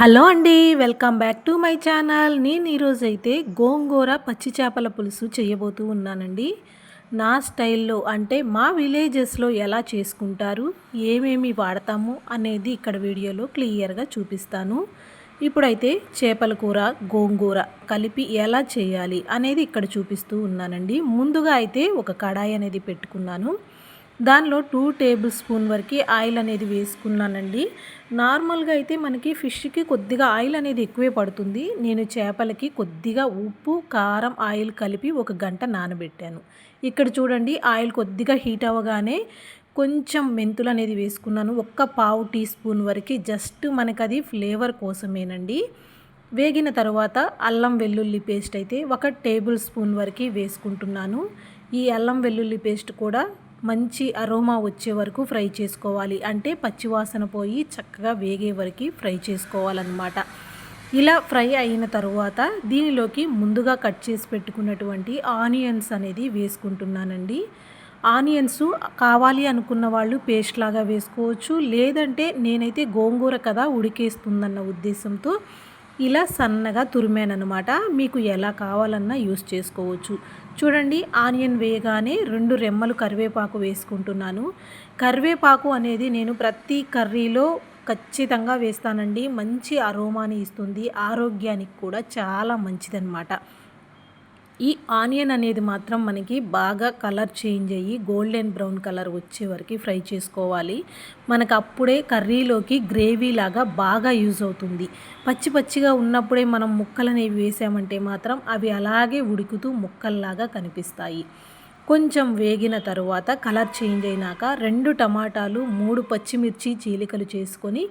Hello అండి. Welcome back to my channel. నేను ఈరోజైతే గోంగూర పచ్చి చేపల పులుసు చేయబోతూ ఉన్నానండి. నా స్టైల్‌లో అంటే మా విలేజెస్‌లో ఎలా చేసుకుంటారు, ఏమేమి వాడతాము అనేది ఇక్కడ వీడియోలో క్లియర్‌గా చూపిస్తాను. ఇప్పుడైతే చేపల కూర, గోంగూర కలిపి ఎలా చేయాలి అనేది ఇక్కడ చూపిస్తూ ఉన్నానండి. ముందుగా అయితే ఒక కడాయి అనేది పెట్టుకున్నాను. దానిలో 2 టేబుల్ స్పూన్ వరకు ఆయిల్ అనేది వేసుకున్నానండి. నార్మల్గా అయితే మనకి ఫిష్కి కొద్దిగా ఆయిల్ అనేది ఎక్కువే పడుతుంది. నేను చేపలకి కొద్దిగా ఉప్పు, కారం, ఆయిల్ కలిపి ఒక గంట నానబెట్టాను. ఇక్కడ చూడండి, ఆయిల్ కొద్దిగా హీట్ అవ్వగానే కొంచెం మెంతులు అనేది వేసుకున్నాను. ఒక్క పావు టీ స్పూన్ వరకు, జస్ట్ మనకది ఫ్లేవర్ కోసమేనండి. వేగిన తర్వాత అల్లం వెల్లుల్లి పేస్ట్ అయితే ఒక టేబుల్ స్పూన్ వరకు వేసుకుంటున్నాను. ఈ అల్లం వెల్లుల్లి పేస్ట్ కూడా మంచి అరోమా వచ్చే వరకు ఫ్రై చేసుకోవాలి. అంటే పచ్చివాసన పోయి చక్కగా వేగే వరకు ఫ్రై చేసుకోవాలన్నమాట. ఇలా ఫ్రై అయిన తర్వాత దీనిలోకి ముందుగా కట్ చేసి పెట్టుకున్నటువంటి ఆనియన్స్ అనేది వేసుకుంటున్నానండి. ఆనియన్స్ కావాలి అనుకున్న వాళ్ళు పేస్ట్ లాగా వేసుకోవచ్చు. లేదంటే నేనైతే గోంగూర కదా ఉడికేస్తుందన్న ఉద్దేశంతో ఇలా సన్నగా తురిమానమాట. మీకు ఎలా కావాలన్నా యూస్ చేసుకోవచ్చు. చూడండి, ఆనియన్ వేయగానే 2 రెమ్మలు కరివేపాకు వేసుకుంటున్నాను. కరివేపాకు అనేది నేను ప్రతి కర్రీలో ఖచ్చితంగా వేస్తానండి. మంచి అరోమాని ఇస్తుంది. ఆరోగ్యానికి కూడా చాలా మంచిదన్నమాట. ఈ ఆనియన్ అనేది మాత్రం మనకి బాగా కలర్ చేంజ్ అయ్యి గోల్డెన్ బ్రౌన్ కలర్ వచ్చే వరకు ఫ్రై చేసుకోవాలి. మనకు అప్పుడే కర్రీలోకి గ్రేవీ లాగా బాగా యూజ్ అవుతుంది. పచ్చి పచ్చిగా ఉన్నప్పుడే మనం ముక్కలనేవి వేసామంటే మాత్రం అవి అలాగే ఉడుకుతూ ముక్కల్లాగా కనిపిస్తాయి. కొంచెం వేగిన తరువాత కలర్ చేంజ్ అయినాక 2 టమాటాలు, 3 పచ్చిమిర్చి చీలికలు చేసుకొని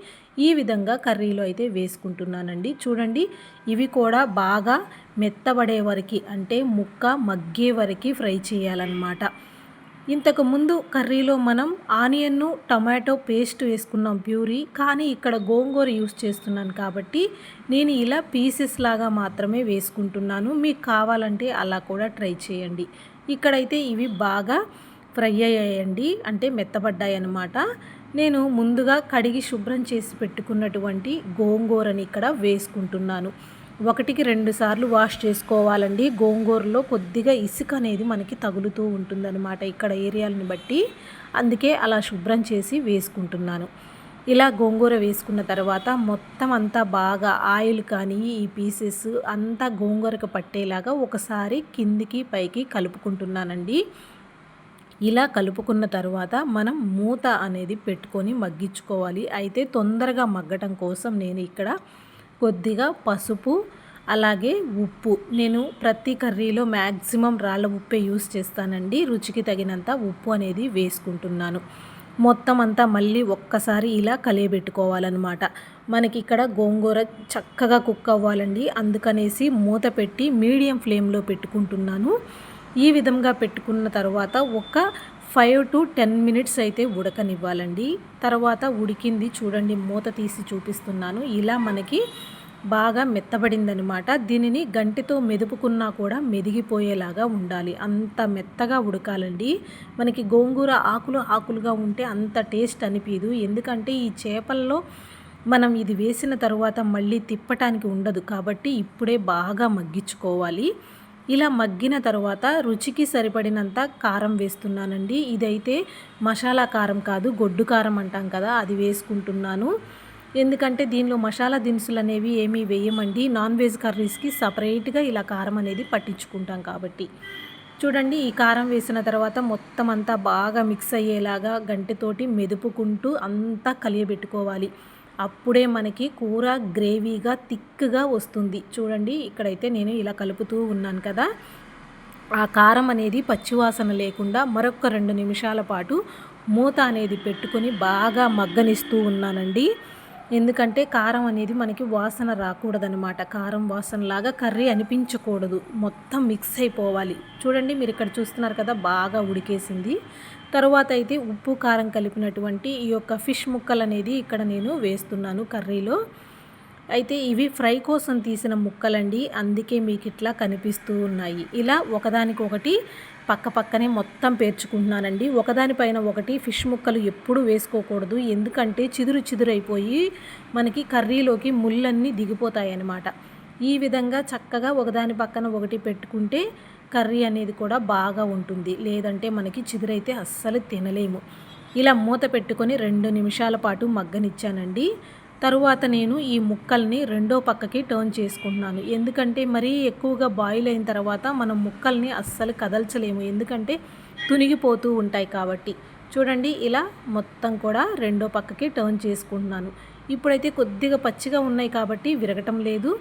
ఈ విధంగా కర్రీలో అయితే వేసుకుంటున్నానండి. చూడండి, ఇవి కూడా బాగా మెత్తబడే వరకు, అంటే ముక్క మగ్గే వరకు ఫ్రై చేయాలన్నమాట. ఇంతకుముందు కర్రీలో మనం ఆనియన్ను టమాటో పేస్ట్ వేసుకున్నాం ప్యూరీ, కానీ ఇక్కడ గోంగూర యూస్ చేస్తున్నాను కాబట్టి నేను ఇలా పీసెస్ లాగా మాత్రమే వేసుకుంటున్నాను. మీకు కావాలంటే అలా కూడా ట్రై చేయండి. ఇక్కడైతే ఇవి బాగా ఫ్రై అయ్యాయండి, అంటే మెత్తబడ్డాయి అన్నమాట. నేను ముందుగా కడిగి శుభ్రం చేసి పెట్టుకున్నటువంటి గోంగూరని ఇక్కడ వేసుకుంటున్నాను. 1కి 2 సార్లు వాష్ చేసుకోవాలండి. గోంగూరలో కొద్దిగా ఇసుక అనేది మనకి తగులుతూ ఉంటుందన్నమాట ఇక్కడ ఏరియాలని బట్టి. అందుకే అలా శుభ్రం చేసి వేసుకుంటున్నాను. ఇలా గోంగూర వేసుకున్న తర్వాత మొత్తం అంతా బాగా ఆయిల్ కానీ ఈ పీసెస్ అంతా గోంగూరకు పట్టేలాగా ఒకసారి కిందికి పైకి కలుపుకుంటున్నానండి. ఇలా కలుపుకున్న తర్వాత మనం మూత అనేది పెట్టుకొని మగ్గించుకోవాలి. అయితే తొందరగా మగ్గటం కోసం నేను ఇక్కడ కొద్దిగా పసుపు, అలాగే ఉప్పు, నేను ప్రతి కర్రీలో మ్యాక్సిమం రాళ్ళ ఉప్పే యూస్ చేస్తానండి. రుచికి తగినంత ఉప్పు అనేది వేసుకుంటున్నాను. మొత్తం అంతా మళ్ళీ ఒక్కసారి ఇలా కలియబెట్టుకోవాలన్నమాట. మనకి ఇక్కడ గోంగూర చక్కగా కుక్ అవ్వాలండి. అందుకనేసి మూత పెట్టి మీడియం ఫ్లేమ్లో పెట్టుకుంటున్నాను. ఈ విధంగా పెట్టుకున్న తర్వాత ఒక 5 to 10 మినిట్స్ అయితే ఉడకనివ్వాలండి. తర్వాత ఉడికింది, చూడండి మూత తీసి చూపిస్తున్నాను. ఇలా మనకి బాగా మెత్తబడిందనమాట. దీనిని గంటెతో మెదుపుకున్నా కూడా మెదిగిపోయేలాగా ఉండాలి. అంత మెత్తగా ఉడకాలండి. మనకి గోంగూర ఆకులుగా ఉంటే అంత టేస్ట్ అనిపించదు. ఎందుకంటే ఈ చేపల్లో మనం ఇది వేసిన తర్వాత మళ్ళీ తిప్పటానికి ఉండదు కాబట్టి ఇప్పుడే బాగా మగ్గించుకోవాలి. ఇలా మగ్గిన తర్వాత రుచికి సరిపడినంత కారం వేస్తున్నానండి. ఇదైతే మసాలా కారం కాదు, గొడ్డు కారం అంటాం కదా, అది వేసుకుంటున్నాను. ఎందుకంటే దీనిలో మసాలా దినుసులు అనేవి ఏమీ వేయమండి. నాన్ వెజ్ కర్రీస్కి సపరేట్గా ఇలా కారం అనేది పట్టించుకుంటాం కాబట్టి. చూడండి, ఈ కారం వేసిన తర్వాత మొత్తం అంతా బాగా మిక్స్ అయ్యేలాగా గంటెతోటి మెదుపుకుంటూ అంతా కలియబెట్టుకోవాలి. అప్పుడే మనకి కూర గ్రేవీగా థిక్గా వస్తుంది. చూడండి, ఇక్కడైతే నేను ఇలా కలుపుతూ ఉన్నాను కదా. ఆ కారం అనేది పచ్చివాసన లేకుండా మరొక 2 నిమిషాల పాటు మూత అనేది పెట్టుకొని బాగా మగ్గనిస్తూ ఉన్నానండి. ఎందుకంటే కారం అనేది మనకి వాసన రాకూడదనమాట. కారం వాసనలాగా కర్రీ అనిపించకూడదు. మొత్తం మిక్స్ అయిపోవాలి. చూడండి, మీరు ఇక్కడ చూస్తున్నారు కదా, బాగా ఉడికేసింది. తరువాత అయితే ఉప్పు, కారం కలిపినటువంటి ఈ యొక్క ఫిష్ ముక్కలు అనేది ఇక్కడ నేను వేస్తున్నాను కర్రీలో. అయితే ఇవి ఫ్రై కోసం తీసిన ముక్కలండి, అందుకే మీకు ఇట్లా కనిపిస్తూ ఉన్నాయి. ఇలా ఒకదానికొకటి పక్క పక్కనే మొత్తం పేర్చుకుంటున్నానండి. ఒకదానిపైన ఒకటి ఫిష్ ముక్కలు ఎప్పుడూ వేసుకోకూడదు, ఎందుకంటే చిదురు చిదురైపోయి మనకి కర్రీలోకి ముళ్ళన్నీ దిగిపోతాయి అన్నమాట. ఈ విధంగా చక్కగా ఒకదాని పక్కన ఒకటి పెట్టుకుంటే కర్రీ అనేది కూడా బాగా ఉంటుంది, లేదంటే మనకి చిదురైతే అస్సలు తినలేము. ఇలా మూత పెట్టుకొని 2 నిమిషాల పాటు మగ్గనిచ్చానండి. తరువాత నేను ఈ ముక్కల్ని రెండో పక్కకి టర్న్ చేసుకుంటున్నాను, ఎందుకంటే మరీ ఎక్కువగా బాయిల్ అయిన తర్వాత మనం ముక్కల్ని అస్సలు కదల్చలేము, ఎందుకంటే తునిగిపోతూ ఉంటాయి కాబట్టి. చూడండి, ఇలా మొత్తం కూడా రెండో పక్కకి టర్న్ చేసుకుంటున్నాను. ఇప్పుడైతే కొద్దిగా పచ్చిగా ఉన్నాయి కాబట్టి విరగటం లేదు,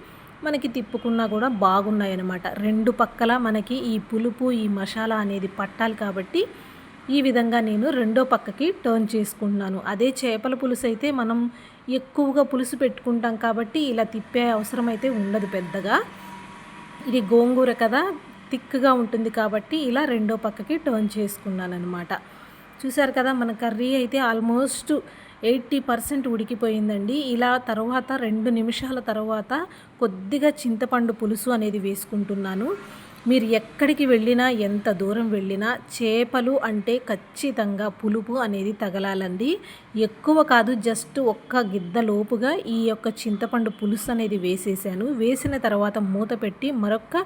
మనకి తిప్పుకున్నా కూడా బాగున్నాయి అన్నమాట. రెండు పక్కల మనకి ఈ పులుపు ఈ మసాలా అనేది పట్టాలి కాబట్టి ఈ విధంగా నేను రెండో పక్కకి టర్న్ చేసుకుంటున్నాను. అదే చేపల పులుసు అయితే మనం ఎక్కువగా పులుసు పెట్టుకుంటాం కాబట్టి ఇలా తిప్పే అవసరం అయితే ఉండదు పెద్దగా. ఇది గోంగూర కదా, థిక్గా ఉంటుంది కాబట్టి ఇలా రెండో పక్కకి టర్న్ చేసుకున్నాను అనమాట. చూసారు కదా, మన కర్రీ అయితే ఆల్మోస్ట్ 80% ఉడికిపోయిందండి. ఇలా తర్వాత 2 నిమిషాల తర్వాత కొద్దిగా చింతపండు పులుసు అనేది వేసుకుంటున్నాను. మీరు ఎక్కడికి వెళ్ళినా ఎంత దూరం వెళ్ళినా చేపలు అంటే ఖచ్చితంగా పులుపు అనేది తగలాలండి. ఎక్కువ కాదు, జస్ట్ ఒక్క గిద్ద లోపుగా ఈ యొక్క చింతపండు పులుసు అనేది వేసేసాను. వేసిన తర్వాత మూత పెట్టి మరొక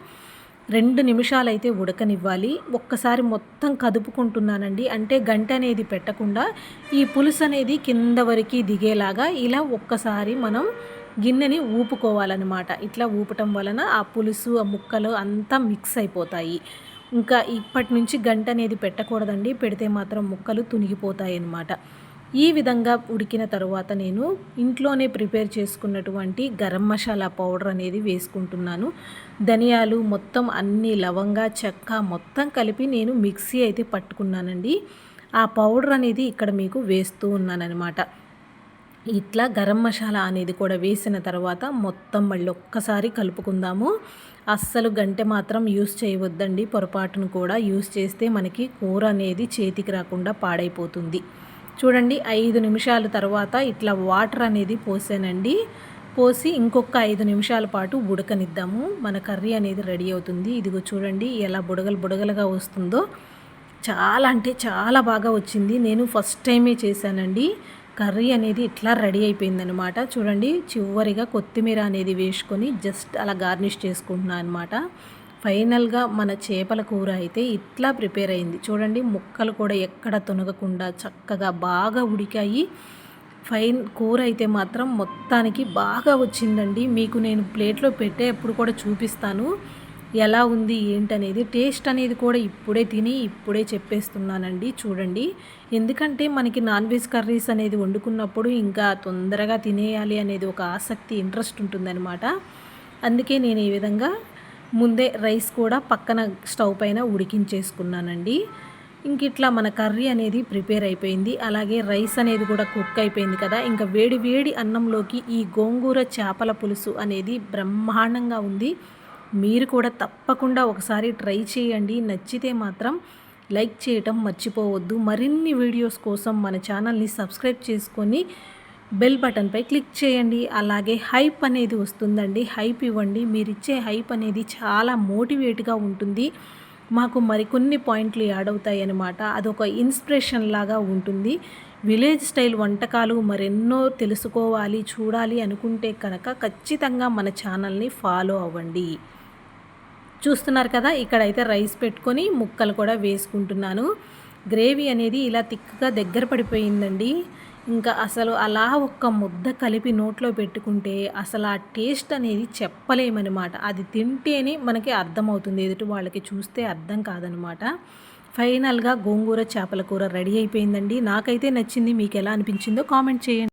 2 నిమిషాలైతే ఉడకనివ్వాలి. ఒక్కసారి మొత్తం కదుపుకుంటున్నానండి, అంటే గంట అనేది పెట్టకుండా ఈ పులుసు అనేది కింద వరకు దిగేలాగా ఇలా ఒక్కసారి మనం గిన్నెని ఊపుకోవాలన్నమాట. ఇట్లా ఊపటం వలన ఆ పులుసు ఆ ముక్కలు అంతా మిక్స్ అయిపోతాయి. ఇంకా ఇప్పటి నుంచి గంట అనేది పెట్టకూడదండి, పెడితే మాత్రం ముక్కలు తునిగిపోతాయి అన్నమాట. ఈ విధంగా ఉడికిన తర్వాత నేను ఇంట్లోనే ప్రిపేర్ చేసుకున్నటువంటి గరం మసాలా పౌడర్ అనేది వేసుకుంటున్నాను. ధనియాలు మొత్తం అన్ని లవంగా చెక్క మొత్తం కలిపి నేను మిక్సీ అయితే పట్టుకున్నానండి. ఆ పౌడర్ అనేది ఇక్కడ మీకు వేస్తూ ఉన్నానన్నమాట. ఇట్లా గరం మసాలా అనేది కూడా వేసిన తర్వాత మొత్తం మళ్ళీ ఒక్కసారి కలుపుకుందాము. అస్సలు గంటె మాత్రం యూస్ చేయవద్దండి, పొరపాటును కూడా యూస్ చేస్తే మనకి కూర అనేది చేతికి రాకుండా పాడైపోతుంది. చూడండి, 5 నిమిషాల తర్వాత ఇట్లా వాటర్ అనేది పోసానండి. పోసి ఇంకొక 5 నిమిషాల పాటు ఉడకనిద్దాము. మన కర్రీ అనేది రెడీ అవుతుంది. ఇదిగో చూడండి ఎలా బుడగలుగా వస్తుందో, చాలా అంటే చాలా బాగా వచ్చింది. నేను ఫస్ట్ టైమే చేశానండి. కర్రీ అనేది ఇట్లా రెడీ అయిపోయిందనమాట. చూడండి, చివరిగా కొత్తిమీర అనేది వేసుకొని జస్ట్ అలా గార్నిష్ చేసుకుంటున్నాను అనమాట. ఫైనల్గా మన చేపల కూర అయితే ఇట్లా ప్రిపేర్ అయింది. చూడండి, ముక్కలు కూడా ఎక్కడ తునగకుండా చక్కగా బాగా ఉడికాయి. కూర అయితే మాత్రం మొత్తానికి బాగా వచ్చిందండి. మీకు నేను ప్లేట్లో పెట్టేప్పుడు కూడా చూపిస్తాను ఎలా ఉంది ఏంటనేది. టేస్ట్ అనేది కూడా ఇప్పుడే తిని ఇప్పుడే చెప్పేస్తున్నానండి. చూడండి, ఎందుకంటే మనకి నాన్ వెజ్ కర్రీస్ అనేది వండుకున్నప్పుడు ఇంకా తొందరగా తినేయాలి అనేది ఒక ఆసక్తి ఇంట్రెస్ట్ ఉంటుందన్నమాట. అందుకే నేను ఈ విధంగా ముందే రైస్ కూడా పక్కన స్టవ్ పైన ఉడికించేసుకున్నానండి. ఇంక ఇట్లా మన కర్రీ అనేది ప్రిపేర్ అయిపోయింది. అలాగే రైస్ అనేది కూడా కుక్ అయిపోయింది కదా. ఇంకా వేడి వేడి అన్నంలోకి ఈ గోంగూర చేపల పులుసు అనేది బ్రహ్మాండంగా ఉంది. మీరు కూడా తప్పకుండా ఒకసారి ట్రై చేయండి. నచ్చితే మాత్రం లైక్ చేయటం మర్చిపోవద్దు. మరిన్ని వీడియోస్ కోసం మన ఛానల్ని సబ్స్క్రైబ్ చేసుకొని బెల్ బటన్పై క్లిక్ చేయండి. అలాగే హైప్ అనేది వస్తుందండి, హైప్ ఇవ్వండి. మీరు ఇచ్చే హైప్ అనేది చాలా మోటివేట్గా ఉంటుంది, మాకు మరికొన్ని పాయింట్లు యాడ్ అవుతాయి అన్నమాట. అదొక ఇన్స్పిరేషన్ లాగా ఉంటుంది. విలేజ్ స్టైల్ వంటకాలు మరెన్నో తెలుసుకోవాలి చూడాలి అనుకుంటే కనుక ఖచ్చితంగా మన ఛానల్ని ఫాలో అవ్వండి. చూస్తున్నారు కదా, ఇక్కడైతే రైస్ పెట్టుకొని ముక్కలు కూడా వేసుకుంటున్నాను. గ్రేవీ అనేది ఇలా తిక్కగా దగ్గర పడిపోయిందండి. ఇంకా అసలు అలా ఒక్క ముద్ద కలిపి నోట్లో పెట్టుకుంటే అసలు ఆ టేస్ట్ అనేది చెప్పలేమన్నమాట. అది తింటేనే మనకి అర్థమవుతుంది, ఎదుటి వాళ్ళకి చూస్తే అర్థం కాదనమాట. ఫైనల్గా గోంగూర చేపల కూర రెడీ అయిపోయిందండి. నాకైతే నచ్చింది, మీకు ఎలా అనిపించిందో కామెంట్ చేయండి.